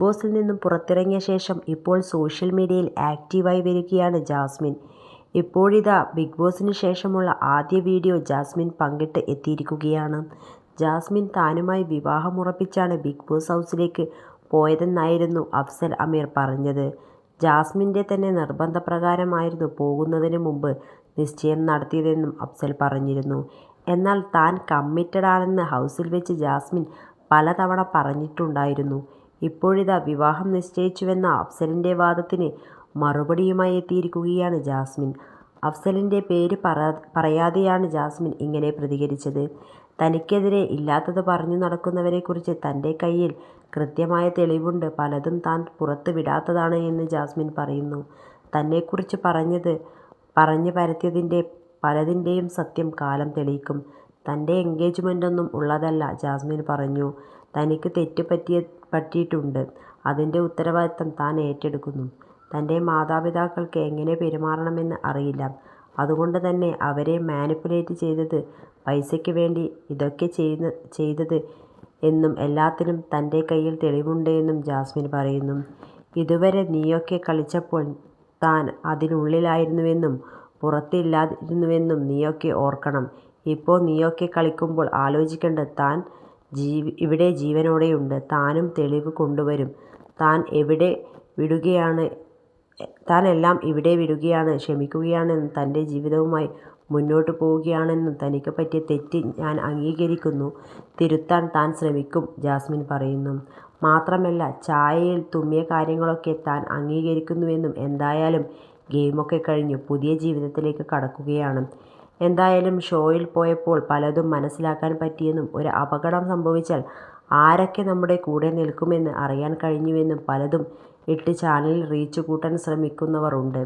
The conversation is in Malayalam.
ബോസിൽ നിന്നും പുറത്തിറങ്ങിയ ശേഷം ഇപ്പോൾ സോഷ്യൽ മീഡിയയിൽ ആക്റ്റീവായി വരികയാണ് ജാസ്മിൻ. ഇപ്പോഴിതാ ബിഗ് ബോസിന് ശേഷമുള്ള ആദ്യ വീഡിയോ ജാസ്മിൻ പങ്കിട്ട് എത്തിയിരിക്കുകയാണ്. ജാസ്മിൻ താനുമായി വിവാഹമുറപ്പിച്ചാണ് ബിഗ് ബോസ് ഹൗസിലേക്ക് പോയതെന്നായിരുന്നു അഫ്സൽ അമീർ പറഞ്ഞത്. ജാസ്മിൻ്റെ തന്നെ നിർബന്ധപ്രകാരമായിരുന്നു പോകുന്നതിന് മുമ്പ് നിശ്ചയം നടത്തിയതെന്നും അഫ്സൽ പറഞ്ഞിരുന്നു. എന്നാൽ താൻ കമ്മിറ്റഡ് ആണെന്ന് ഹൗസിൽ വെച്ച് ജാസ്മിൻ പലതവണ പറഞ്ഞിട്ടുണ്ടായിരുന്നു. ഇപ്പോഴിതാ വിവാഹം നിശ്ചയിച്ചുവെന്ന അഫ്സലിൻ്റെ വാദത്തിന് മറുപടിയുമായി എത്തിയിരിക്കുകയാണ് ജാസ്മിൻ. അഫ്സലിൻ്റെ പേര് പറയാതെയാണ് ജാസ്മിൻ ഇങ്ങനെ പ്രതികരിച്ചത്. തനിക്കെതിരെ ഇല്ലാത്തത് പറഞ്ഞു നടക്കുന്നവരെക്കുറിച്ച് തൻ്റെ കയ്യിൽ കൃത്യമായ തെളിവുണ്ട്, പലതും താൻ പുറത്ത് വിടാത്തതാണ് എന്ന് ജാസ്മിൻ പറയുന്നു. തന്നെക്കുറിച്ച് പറഞ്ഞ് പരത്തിയതിൻ്റെ പലതിൻ്റെയും സത്യം കാലം തെളിയിക്കും. തൻ്റെ എൻഗേജ്മെൻ്റൊന്നും ഉള്ളതല്ല ജാസ്മിൻ പറഞ്ഞു. തനിക്ക് തെറ്റ് പറ്റിയിട്ടുണ്ട്. അതിൻ്റെ ഉത്തരവാദിത്തം താൻ ഏറ്റെടുക്കുന്നു. തൻ്റെ മാതാപിതാക്കൾക്ക് എങ്ങനെ പെരുമാറണമെന്ന് അറിയില്ല. അതുകൊണ്ട് തന്നെ അവരെ മാനിപ്പുലേറ്റ് ചെയ്തത്, പൈസയ്ക്ക് വേണ്ടി ഇതൊക്കെ ചെയ്തത് എന്നും എല്ലാത്തിനും തൻ്റെ കയ്യിൽ തെളിവുണ്ട് എന്നും ജാസ്മിൻ പറയുന്നു. ഇതുവരെ നീയൊക്കെ കളിച്ചപ്പോൾ താൻ അതിനുള്ളിലായിരുന്നുവെന്നും പുറത്തില്ലായിരുന്നുവെന്നും നീയൊക്കെ ഓർക്കണം. ഇപ്പോൾ നീയൊക്കെ കളിക്കുമ്പോൾ ആലോചിക്കേണ്ടത് താൻ ഇവിടെ ജീവനോടെയുണ്ട്. താനും തെളിവ് കൊണ്ടുവരും. താൻ എല്ലാം ഇവിടെ വിടുകയാണ്, ക്ഷമിക്കുകയാണെന്നും തൻ്റെ ജീവിതവുമായി മുന്നോട്ട് പോവുകയാണെന്നും തനിക്ക് പറ്റിയ തെറ്റ് ഞാൻ അംഗീകരിക്കുന്നു, തിരുത്താൻ താൻ ശ്രമിക്കും ജാസ്മിൻ പറയുന്നു. മാത്രമല്ല ചായയിൽ തുമ്മിയ കാര്യങ്ങളൊക്കെ താൻ അംഗീകരിക്കുന്നുവെന്നും എന്തായാലും ഗെയിമൊക്കെ കഴിഞ്ഞു പുതിയ ജീവിതത്തിലേക്ക് കടക്കുകയാണ്. എന്തായാലും ഷോയിൽ പോയപ്പോൾ പലതും മനസ്സിലാക്കാൻ പറ്റിയെന്നും ഒരു അപകടം സംഭവിച്ചാൽ ആരൊക്കെ നമ്മുടെ കൂടെ നിൽക്കുമെന്ന് അറിയാൻ കഴിഞ്ഞുവെന്നും പലതും ഇട്ട് ചാനലിൽ റീച്ച് കൂട്ടാൻ ശ്രമിക്കുന്നവർ ഉണ്ട്.